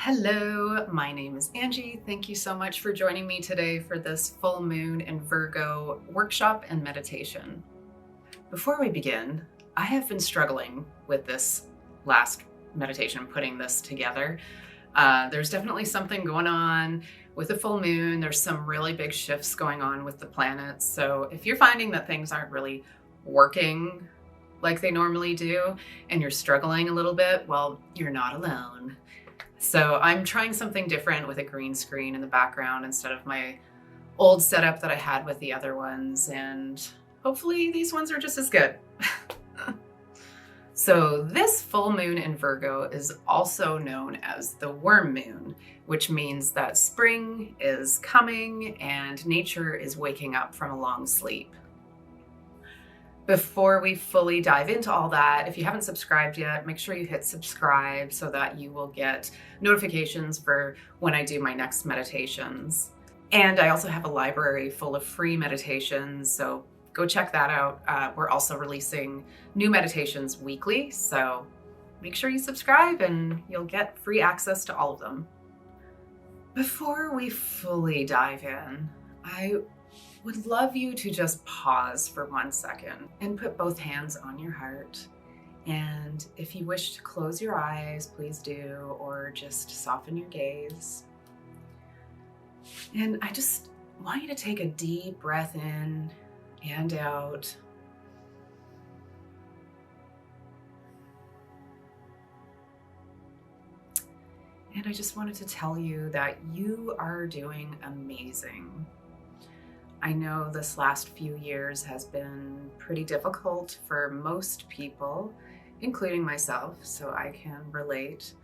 Hello, my name is Angie. Thank you so much for joining me today for this full moon and Virgo workshop and meditation. Before we begin, I have been struggling with this last meditation, putting this together. There's definitely something going on with the full moon. There's some really big shifts going on with the planets. So if you're finding that things aren't really working like they normally do and you're struggling a little bit, well, you're not alone. So I'm trying something different with a green screen in the background instead of my old setup that I had with the other ones. And hopefully these ones are just as good. So this full moon in Virgo is also known as the worm moon, which means that spring is coming and nature is waking up from a long sleep. Before we fully dive into all that, if you haven't subscribed yet, make sure you hit subscribe so that you will get notifications for when I do my next meditations. And I also have a library full of free meditations, so go check that out. We're also releasing new meditations weekly, so make sure you subscribe and you'll get free access to all of them. Before we fully dive in, I would love you to just pause for 1 second and put both hands on your heart. And if you wish to close your eyes, please do, or just soften your gaze. And I just want you to take a deep breath in and out. And I just wanted to tell you that you are doing amazing. I know this last few years has been pretty difficult for most people, including myself, so I can relate.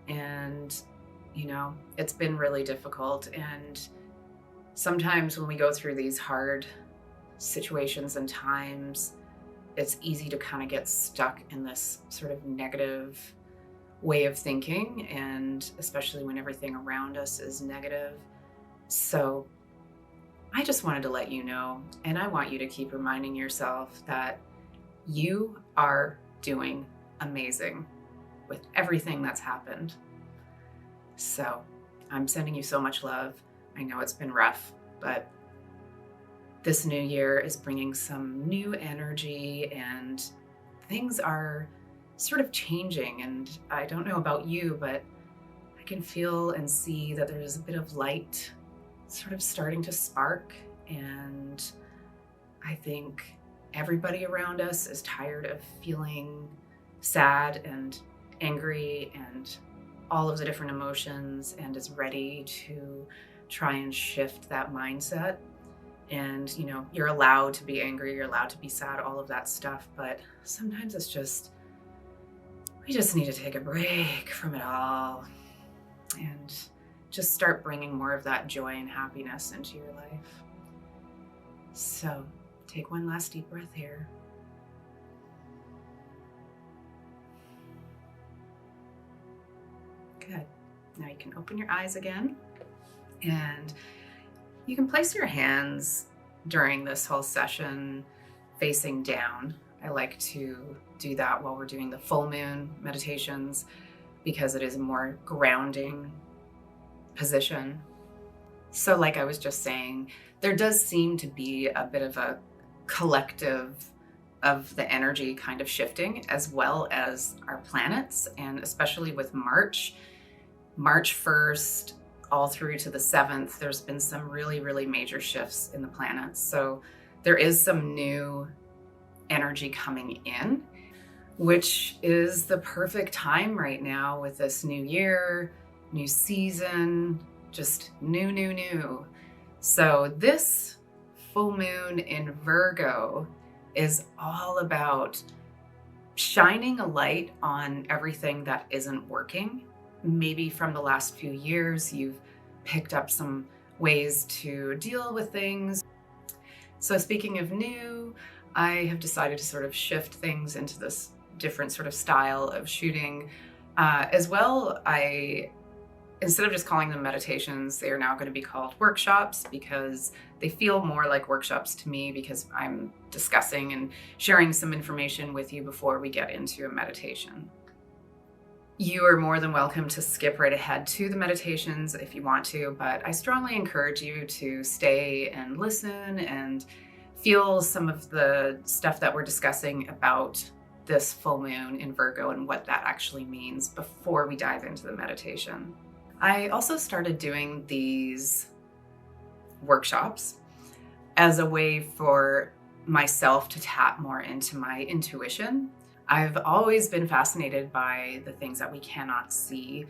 And, it's been really difficult. And sometimes when we go through these hard situations and times, it's easy to kind of get stuck in this sort of negative way of thinking, and especially when everything around us is negative. So I just wanted to let you know, and I want you to keep reminding yourself that you are doing amazing with everything that's happened. So I'm sending you so much love. I know it's been rough, but this new year is bringing some new energy and things are sort of changing. And I don't know about you, but I can feel and see that there's a bit of light sort of starting to spark, and I think everybody around us is tired of feeling sad and angry and all of the different emotions, and is ready to try and shift that mindset. And you're allowed to be angry, you're allowed to be sad, all of that stuff, but sometimes it's just, we just need to take a break from it all and just start bringing more of that joy and happiness into your life. So take one last deep breath here. Good. Now you can open your eyes again, and you can place your hands during this whole session facing down. I like to do that while we're doing the full moon meditations because it is a more grounding position. So like I was just saying, there does seem to be a bit of a collective of the energy kind of shifting, as well as our planets, and especially with March 1st all through to the 7th, there's been some really, really major shifts in the planets. So there is some new energy coming in, which is the perfect time right now with this new year, new season, just new. So this full moon in Virgo is all about shining a light on everything that isn't working. Maybe from the last few years, you've picked up some ways to deal with things. So speaking of new, I have decided to sort of shift things into this different sort of style of shooting. As well, instead of just calling them meditations, they are now going to be called workshops because they feel more like workshops to me, because I'm discussing and sharing some information with you before we get into a meditation. You are more than welcome to skip right ahead to the meditations if you want to, but I strongly encourage you to stay and listen and feel some of the stuff that we're discussing about this full moon in Virgo and what that actually means before we dive into the meditation. I also started doing these workshops as a way for myself to tap more into my intuition. I've always been fascinated by the things that we cannot see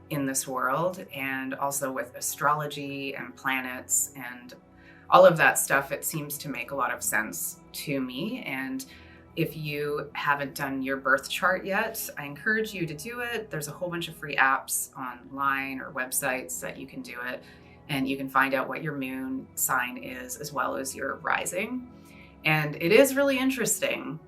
in this world, and also with astrology and planets and all of that stuff. It seems to make a lot of sense to me. And if you haven't done your birth chart yet, I encourage you to do it. There's a whole bunch of free apps online or websites that you can do it. And you can find out what your moon sign is as well as your rising. And it is really interesting.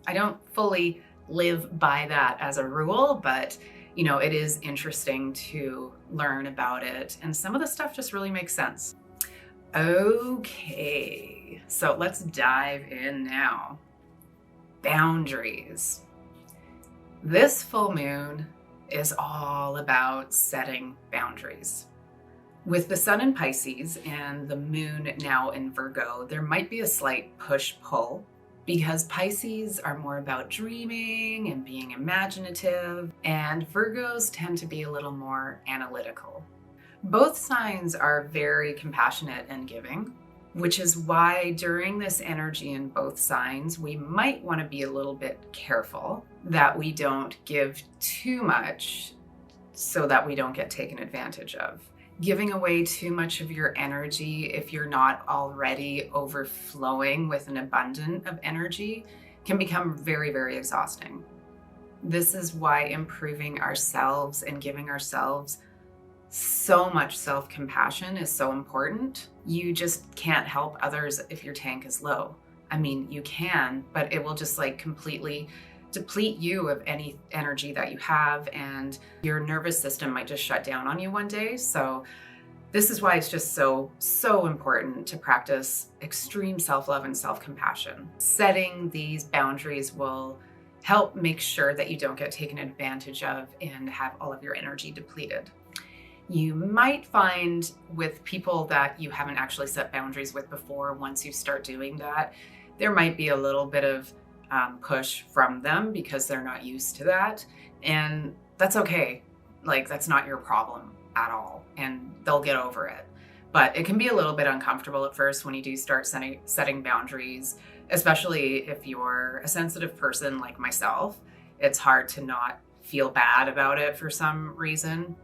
I don't fully live by that as a rule, but it is interesting to learn about it. And some of the stuff just really makes sense. Okay, so let's dive in now. Boundaries. This full moon is all about setting boundaries. With the sun in Pisces and the moon now in Virgo, there might be a slight push-pull because Pisces are more about dreaming and being imaginative, and Virgos tend to be a little more analytical. Both signs are very compassionate and giving, which is why during this energy in both signs, we might want to be a little bit careful that we don't give too much so that we don't get taken advantage of. Giving away too much of your energy if you're not already overflowing with an abundance of energy can become very, very exhausting. This is why improving ourselves and giving ourselves so much self-compassion is so important. You just can't help others if your tank is low. I mean, you can, but it will just completely deplete you of any energy that you have, and your nervous system might just shut down on you one day. So this is why it's just so important to practice extreme self-love and self-compassion. Setting these boundaries will help make sure that you don't get taken advantage of and have all of your energy depleted. You might find with people that you haven't actually set boundaries with before, once you start doing that, there might be a little bit of push from them because they're not used to that. And that's okay. That's not your problem at all. And they'll get over it. But it can be a little bit uncomfortable at first when you do start setting boundaries, especially if you're a sensitive person like myself. It's hard to not feel bad about it for some reason.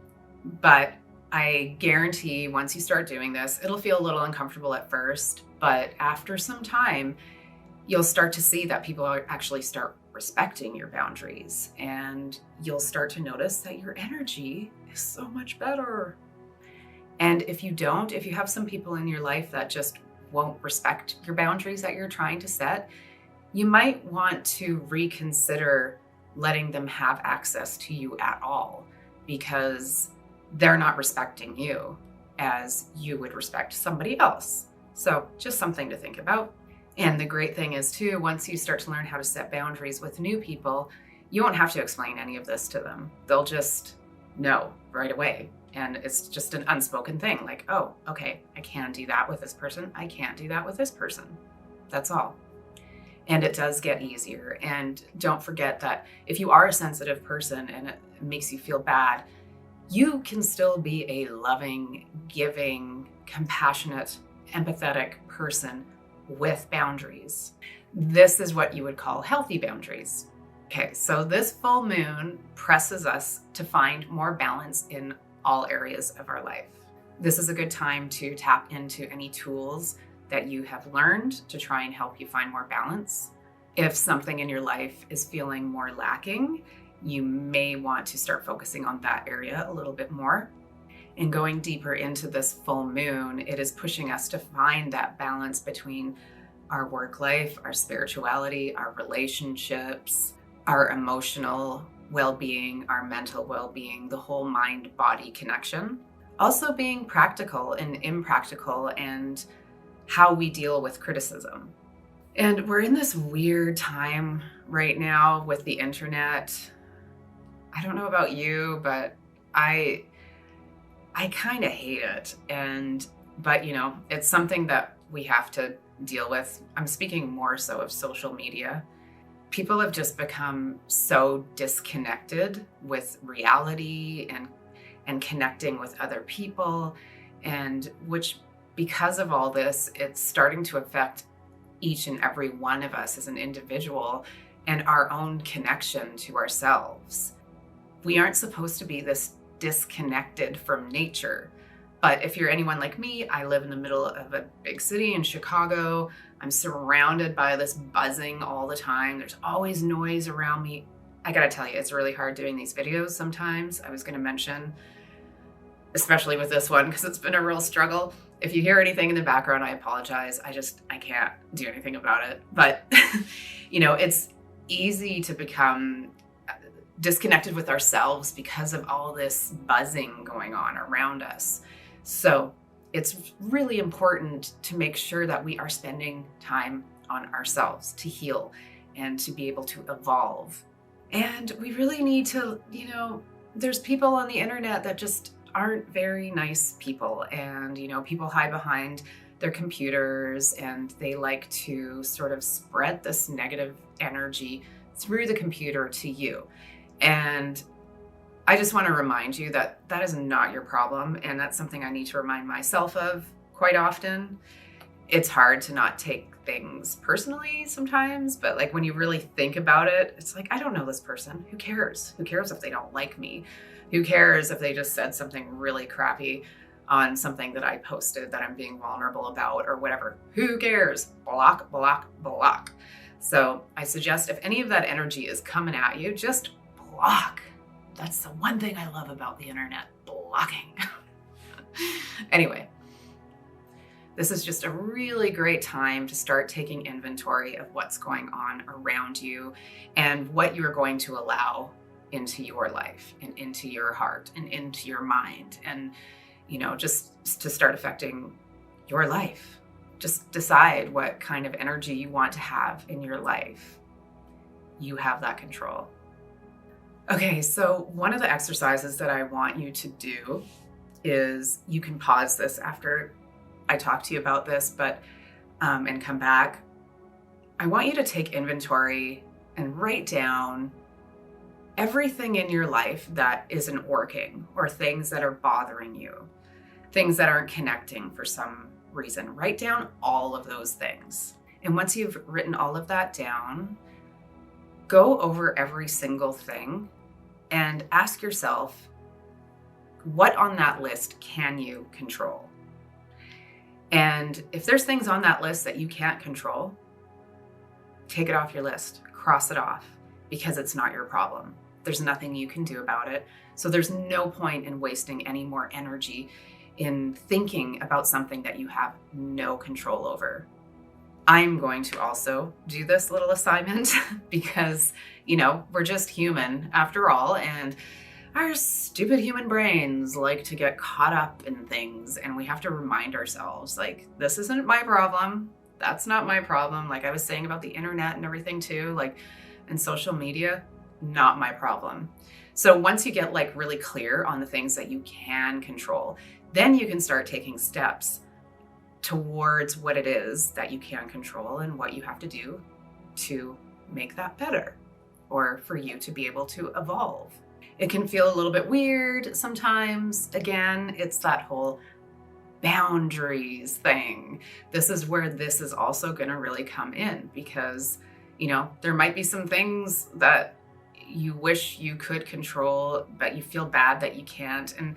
But I guarantee once you start doing this, it'll feel a little uncomfortable at first. But after some time, you'll start to see that people actually start respecting your boundaries, and you'll start to notice that your energy is so much better. And if you have some people in your life that just won't respect your boundaries that you're trying to set, you might want to reconsider letting them have access to you at all, because they're not respecting you as you would respect somebody else. So just something to think about. And the great thing is too, once you start to learn how to set boundaries with new people, you won't have to explain any of this to them. They'll just know right away. And it's just an unspoken thing, like, oh, okay, I can do that with this person. I can't do that with this person. That's all. And it does get easier. And don't forget that if you are a sensitive person and it makes you feel bad, you can still be a loving, giving, compassionate, empathetic person with boundaries. This is what you would call healthy boundaries. Okay, so this full moon presses us to find more balance in all areas of our life. This is a good time to tap into any tools that you have learned to try and help you find more balance. If something in your life is feeling more lacking, you may want to start focusing on that area a little bit more. And going deeper into this full moon, it is pushing us to find that balance between our work life, our spirituality, our relationships, our emotional well-being, our mental well-being, the whole mind-body connection. Also being practical and impractical, and how we deal with criticism. And we're in this weird time right now with the internet. I don't know about you, but I kind of hate it. But it's something that we have to deal with. I'm speaking more so of social media. People have just become so disconnected with reality and connecting with other people, and which, because of all this, it's starting to affect each and every one of us as an individual and our own connection to ourselves. We aren't supposed to be this disconnected from nature. But if you're anyone like me, I live in the middle of a big city in Chicago. I'm surrounded by this buzzing all the time. There's always noise around me. I gotta tell you, it's really hard doing these videos sometimes. I was gonna mention, especially with this one, because it's been a real struggle. If you hear anything in the background, I apologize. I can't do anything about it. But, it's easy to become disconnected with ourselves because of all this buzzing going on around us. So it's really important to make sure that we are spending time on ourselves to heal and to be able to evolve. And we really need to, there's people on the internet that just aren't very nice people. And, people hide behind their computers and they like to sort of spread this negative energy through the computer to you. And I just want to remind you that that is not your problem. And that's something I need to remind myself of quite often. It's hard to not take things personally sometimes, but like when you really think about it, it's like, I don't know this person. Who cares? Who cares if they don't like me? Who cares if they just said something really crappy on something that I posted that I'm being vulnerable about or whatever? Who cares? Block, block, block. So I suggest if any of that energy is coming at you, just block. That's the one thing I love about the internet, blocking. Anyway, this is just a really great time to start taking inventory of what's going on around you and what you're going to allow into your life and into your heart and into your mind, and just to start affecting your life. Just decide what kind of energy you want to have in your life. You have that control. Okay, so one of the exercises that I want you to do is, you can pause this after I talk to you about this, but and come back. I want you to take inventory and write down everything in your life that isn't working, or things that are bothering you, things that aren't connecting for some reason. Write down all of those things. And once you've written all of that down, go over every single thing and ask yourself, what on that list can you control? And if there's things on that list that you can't control, take it off your list, cross it off, because it's not your problem. There's nothing you can do about it. So there's no point in wasting any more energy in thinking about something that you have no control over. I'm going to also do this little assignment because, we're just human after all, and our stupid human brains like to get caught up in things, and we have to remind ourselves, like, this isn't my problem. That's not my problem. Like I was saying about the internet and everything too, like, and social media, not my problem. So once you get really clear on the things that you can control, then you can start taking steps towards what it is that you can control and what you have to do to make that better, or for you to be able to evolve. It can feel a little bit weird sometimes. Again, it's that whole boundaries thing. This is where this is also going to really come in, because, there might be some things that you wish you could control, but you feel bad that you can't. And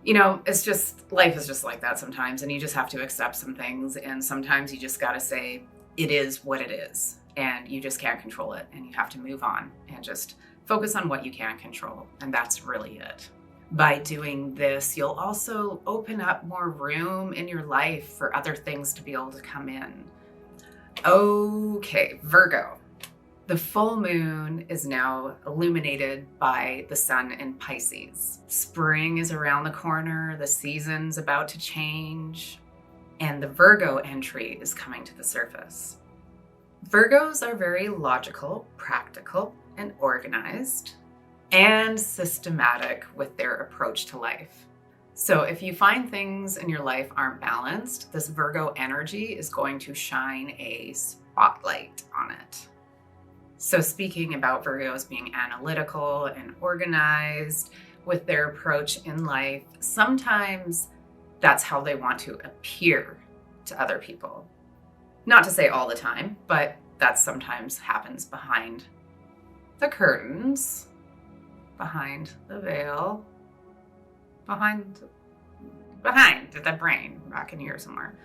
it's just, life is just like that sometimes, and you just have to accept some things. And sometimes you just got to say, it is what it is, and you just can't control it, and you have to move on and just focus on what you can control. And that's really it. By doing this, you'll also open up more room in your life for other things to be able to come in. Okay, Virgo. The full moon is now illuminated by the sun in Pisces. Spring is around the corner, the season's about to change, and the Virgo entry is coming to the surface. Virgos are very logical, practical, and organized, and systematic with their approach to life. So if you find things in your life aren't balanced, this Virgo energy is going to shine a spotlight on it. So speaking about Virgos being analytical and organized with their approach in life, sometimes that's how they want to appear to other people. Not to say all the time, but that sometimes happens behind the curtains, behind the veil, behind the brain, back in here somewhere.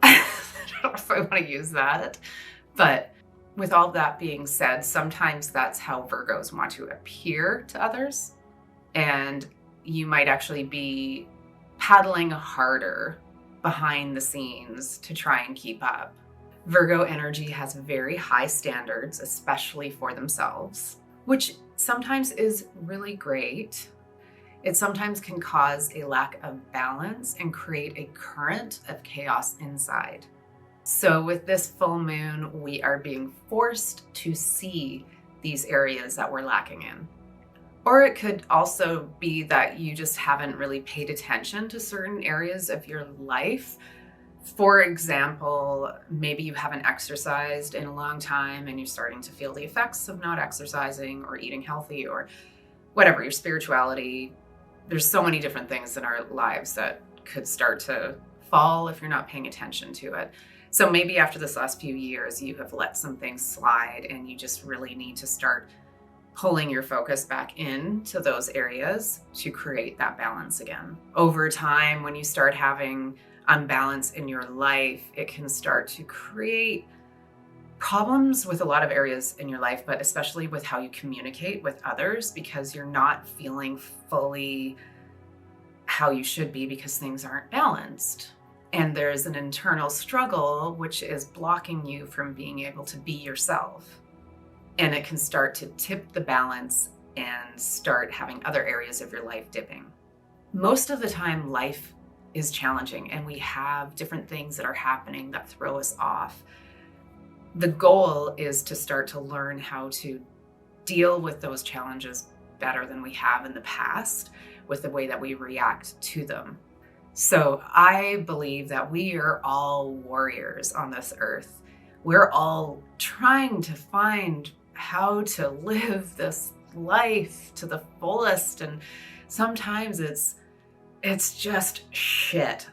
I don't know if I want to use that, but with all that being said, sometimes that's how Virgos want to appear to others, and you might actually be paddling harder behind the scenes to try and keep up. Virgo energy has very high standards, especially for themselves, which sometimes is really great. It sometimes can cause a lack of balance and create a current of chaos inside. So with this full moon, we are being forced to see these areas that we're lacking in. Or it could also be that you just haven't really paid attention to certain areas of your life. For example, maybe you haven't exercised in a long time and you're starting to feel the effects of not exercising or eating healthy or whatever, your spirituality. There's so many different things in our lives that could start to fall if you're not paying attention to it. So maybe after this last few years, you have let some things slide and you just really need to start pulling your focus back into those areas to create that balance again. Over time, when you start having unbalance in your life, it can start to create problems with a lot of areas in your life, but especially with how you communicate with others, because you're not feeling fully how you should be because things aren't balanced. And there's an internal struggle, which is blocking you from being able to be yourself. And it can start to tip the balance and start having other areas of your life dipping. Most of the time, life is challenging and we have different things that are happening that throw us off. The goal is to start to learn how to deal with those challenges better than we have in the past with the way that we react to them. So I believe that we are all warriors on this earth. We're all trying to find how to live this life to the fullest. And sometimes it's just shit.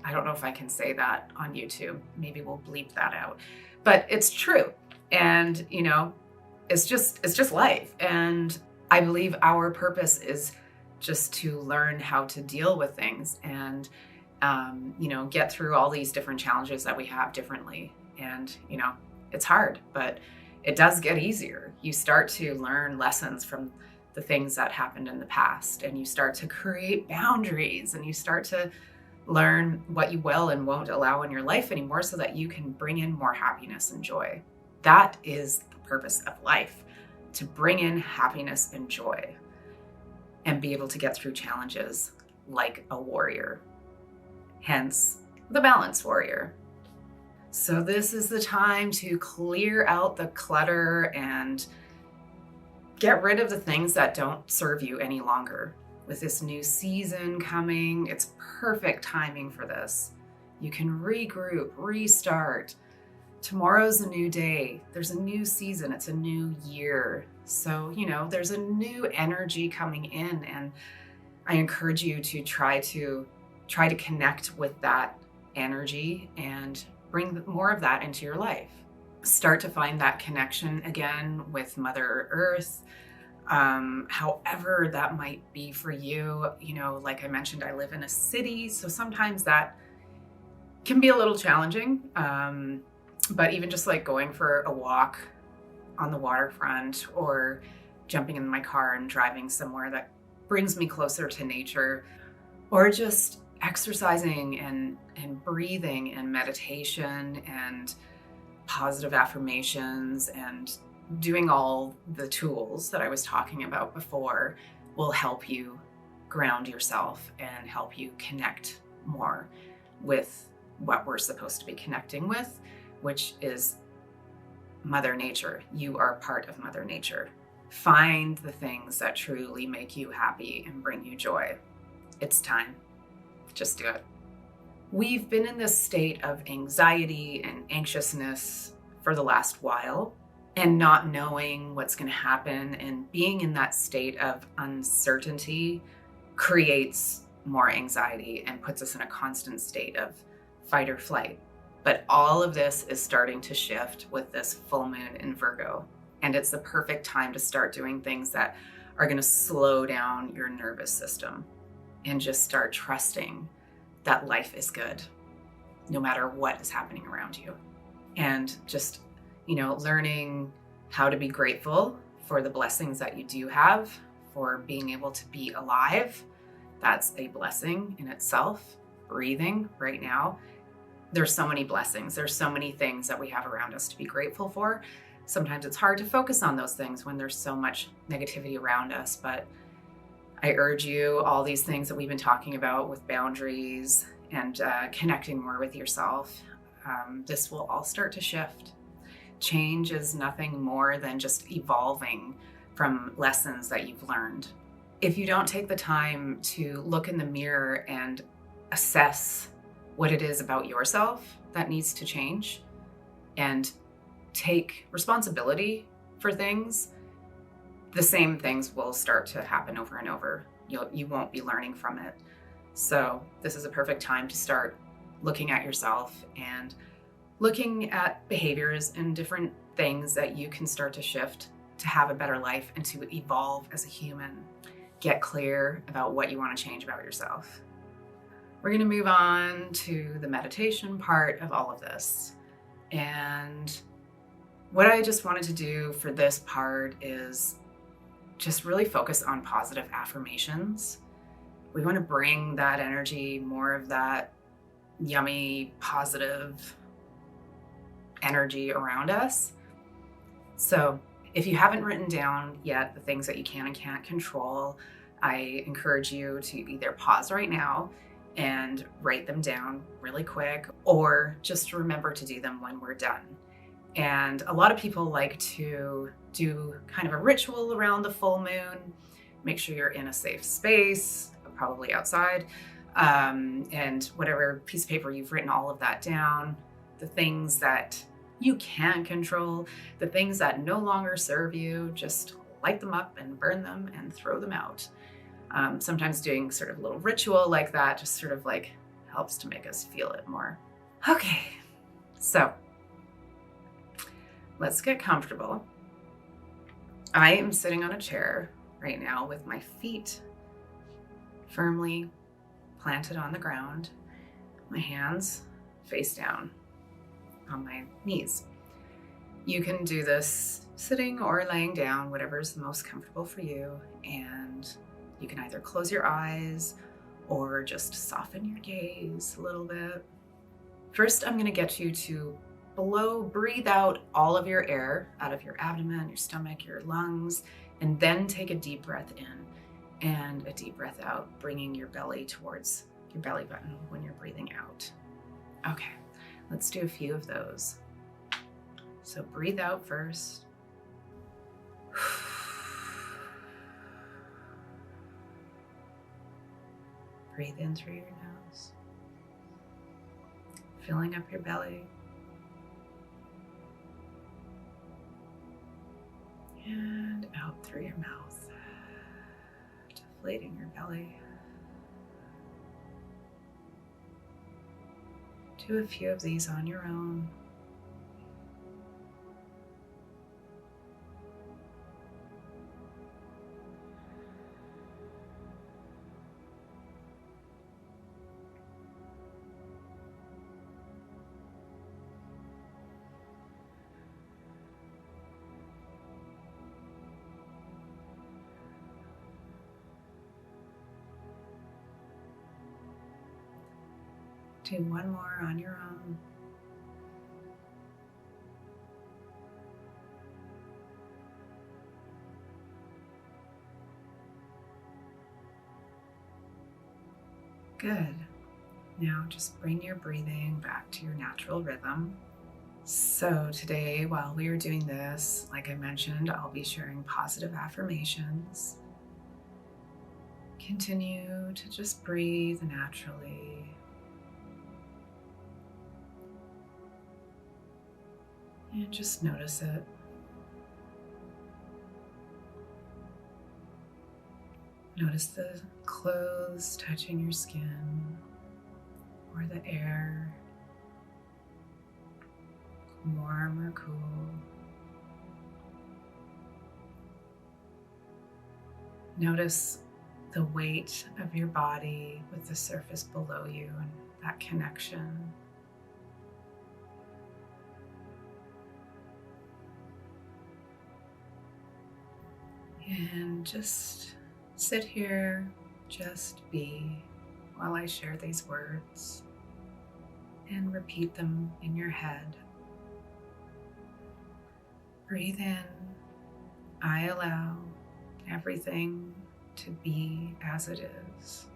I don't know if I can say that on YouTube. Maybe we'll bleep that out. But it's true. And, it's just life. And I believe our purpose is just to learn how to deal with things and, get through all these different challenges that we have differently. And, it's hard, but it does get easier. You start to learn lessons from the things that happened in the past, and you start to create boundaries, and you start to learn what you will and won't allow in your life anymore so that you can bring in more happiness and joy. That is the purpose of life, to bring in happiness and joy and be able to get through challenges like a warrior. Hence, the balance warrior. So this is the time to clear out the clutter and get rid of the things that don't serve you any longer. With this new season coming, it's perfect timing for this. You can regroup, restart. Tomorrow's a new day. There's a new season. It's a new year. So, there's a new energy coming in, and I encourage you to try to connect with that energy and bring more of that into your life. Start to find that connection again with Mother Earth, however that might be for you. Like I mentioned, I live in a city, so sometimes that can be a little challenging. But even just like going for a walk on the waterfront or jumping in my car and driving somewhere that brings me closer to nature, or just exercising and breathing and meditation and positive affirmations and doing all the tools that I was talking about before will help you ground yourself and help you connect more with what we're supposed to be connecting with, which is Mother Nature. You are part of Mother Nature. Find the things that truly make you happy and bring you joy. It's time. Just do it. We've been in this state of anxiety and anxiousness for the last while, and not knowing what's going to happen and being in that state of uncertainty creates more anxiety and puts us in a constant state of fight or flight. But all of this is starting to shift with this full moon in Virgo. And it's the perfect time to start doing things that are going to slow down your nervous system and just start trusting that life is good, no matter what is happening around you. And just, learning how to be grateful for the blessings that you do have, for being able to be alive. That's a blessing in itself. Breathing right now. There's so many blessings. There's so many things that we have around us to be grateful for. Sometimes it's hard to focus on those things when there's so much negativity around us, but I urge you, all these things that we've been talking about with boundaries and connecting more with yourself, this will all start to shift. Change is nothing more than just evolving from lessons that you've learned. If you don't take the time to look in the mirror and assess what it is about yourself that needs to change and take responsibility for things, the same things will start to happen over and over. You won't be learning from it. So this is a perfect time to start looking at yourself and looking at behaviors and different things that you can start to shift to have a better life and to evolve as a human. Get clear about what you want to change about yourself. We're going to move on to the meditation part of all of this. And what I just wanted to do for this part is just really focus on positive affirmations. We want to bring that energy, more of that yummy, positive energy around us. So if you haven't written down yet the things that you can and can't control, I encourage you to either pause right now and write them down really quick, or just remember to do them when we're done. And a lot of people like to do kind of a ritual around the full moon. Make sure you're in a safe space, probably outside, and whatever piece of paper you've written all of that down, the things that you can control, the things that no longer serve you, just light them up and burn them and throw them out. Sometimes doing sort of a little ritual like that just sort of like helps to make us feel it more. Okay, so let's get comfortable. I am sitting on a chair right now with my feet firmly planted on the ground, my hands face down on my knees. You can do this sitting or laying down, whatever's the most comfortable for you. And you can either close your eyes or just soften your gaze a little bit. First, I'm going to get you to breathe out all of your air out of your abdomen, your stomach, your lungs, and then take a deep breath in and a deep breath out, bringing your belly towards your belly button when you're breathing out. Okay, let's do a few of those. So breathe out first. Breathe in through your nose, filling up your belly. And out through your mouth, deflating your belly. Do a few of these on your own. Do one more on your own. Good. Now just bring your breathing back to your natural rhythm. So today, while we are doing this, like I mentioned, I'll be sharing positive affirmations. Continue to just breathe naturally. And just notice it. Notice the clothes touching your skin or the air, warm or cool. Notice the weight of your body with the surface below you and that connection. And just sit here, just be, while I share these words and repeat them in your head. Breathe in. I allow everything to be as it is.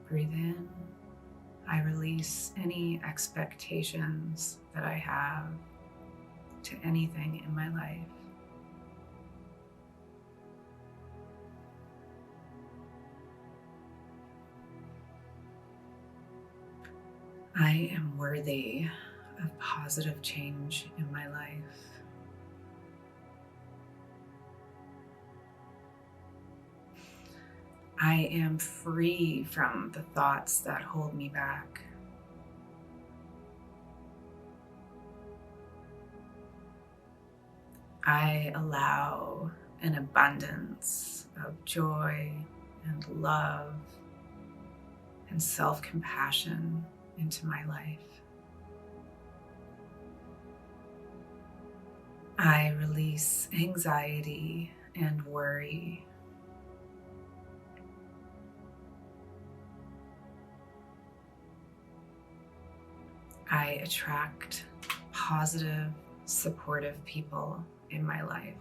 Breathe in. I release any expectations that I have to anything in my life. I am worthy of positive change in my life. I am free from the thoughts that hold me back. I allow an abundance of joy and love and self-compassion into my life. I release anxiety and worry. I attract positive, supportive people in my life.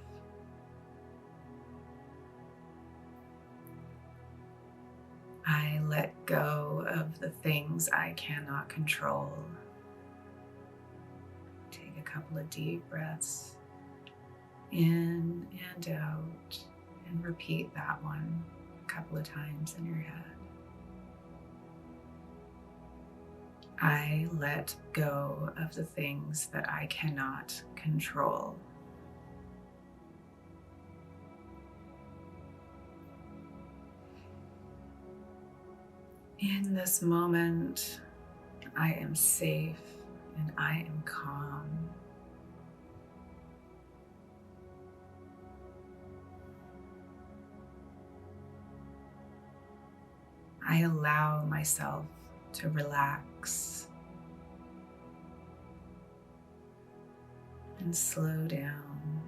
I let go of the things I cannot control. Take a couple of deep breaths in and out, and repeat that one a couple of times in your head. I let go of the things that I cannot control. In this moment, I am safe and I am calm. I allow myself to relax and slow down.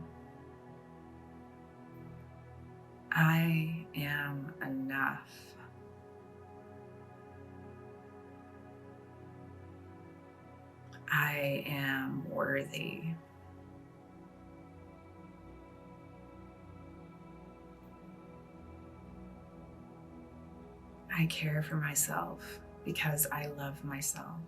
I am enough. I am worthy. I care for myself because I love myself.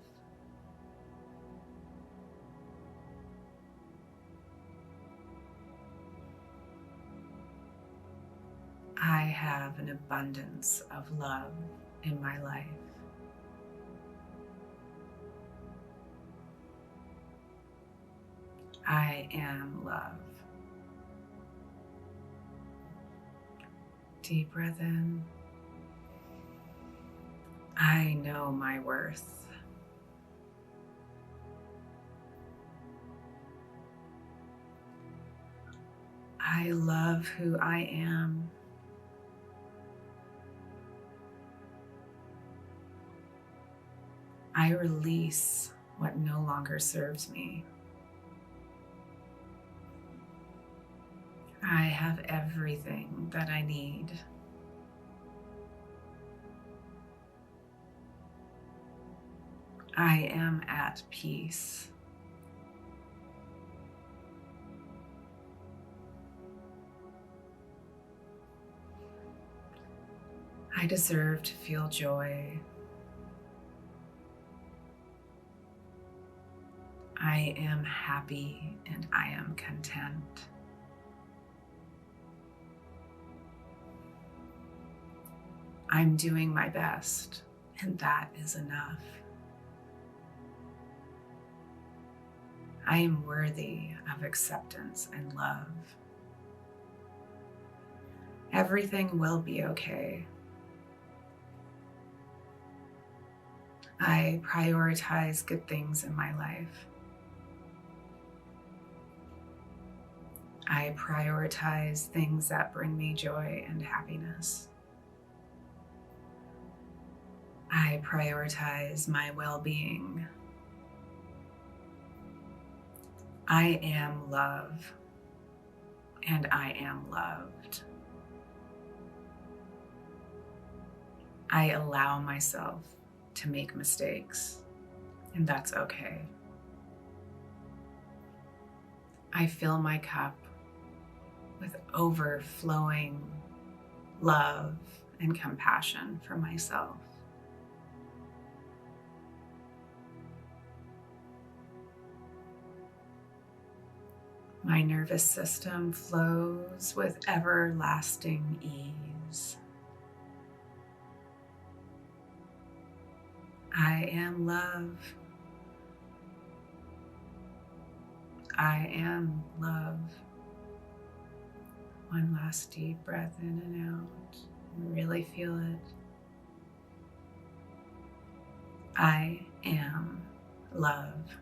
I have an abundance of love in my life. I am love. Deep breath in. I know my worth. I love who I am. I release what no longer serves me. I have everything that I need. I am at peace. I deserve to feel joy. I am happy and I am content. I'm doing my best, and that is enough. I am worthy of acceptance and love. Everything will be okay. I prioritize good things in my life. I prioritize things that bring me joy and happiness. I prioritize my well-being. I am love, and I am loved. I allow myself to make mistakes, and that's okay. I fill my cup with overflowing love and compassion for myself. My nervous system flows with everlasting ease. I am love. I am love. One last deep breath in and out. Really feel it. I am love.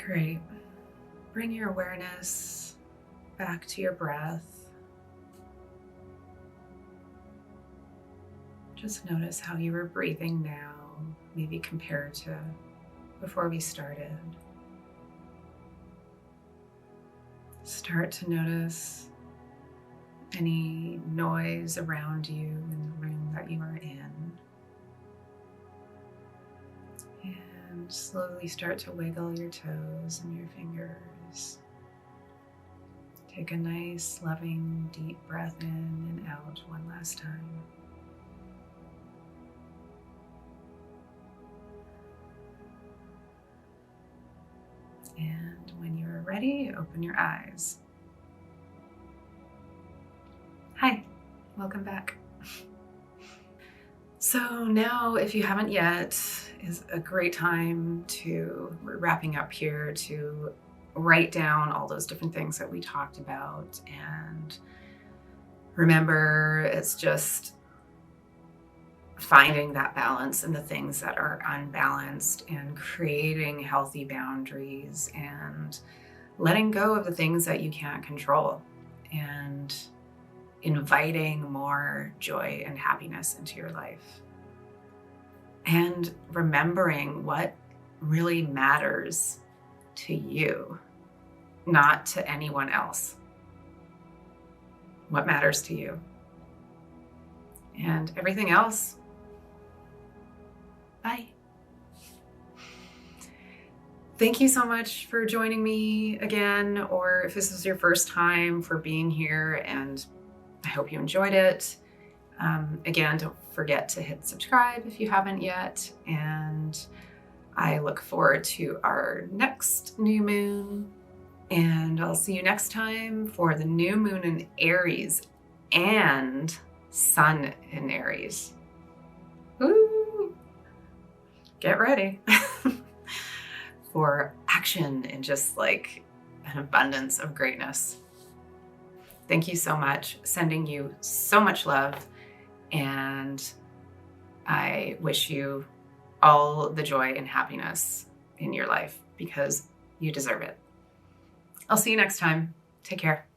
Great. Bring your awareness back to your breath. Just notice how you were breathing now, maybe compared to before we started. Start to notice any noise around you in the room that you are in. And slowly start to wiggle your toes and your fingers. Take a nice, loving, deep breath in and out one last time. And when you're ready, open your eyes. Hi, welcome back. So now, if you haven't yet, is a great time to, we're wrapping up here, to write down all those different things that we talked about. And remember, it's just finding that balance in the things that are unbalanced and creating healthy boundaries and letting go of the things that you can't control and inviting more joy and happiness into your life. And remembering what really matters to you, not to anyone else. What matters to you. And everything else, bye. Thank you so much for joining me again, or if this is your first time, for being here, and I hope you enjoyed it. Again, don't forget to hit subscribe if you haven't yet, and I look forward to our next new moon, and I'll see you next time for the new moon in Aries and Sun in Aries. Woo! Get ready for action and just like an abundance of greatness. Thank you so much. Sending you so much love, and I wish you all the joy and happiness in your life because you deserve it. I'll see you next time. Take care.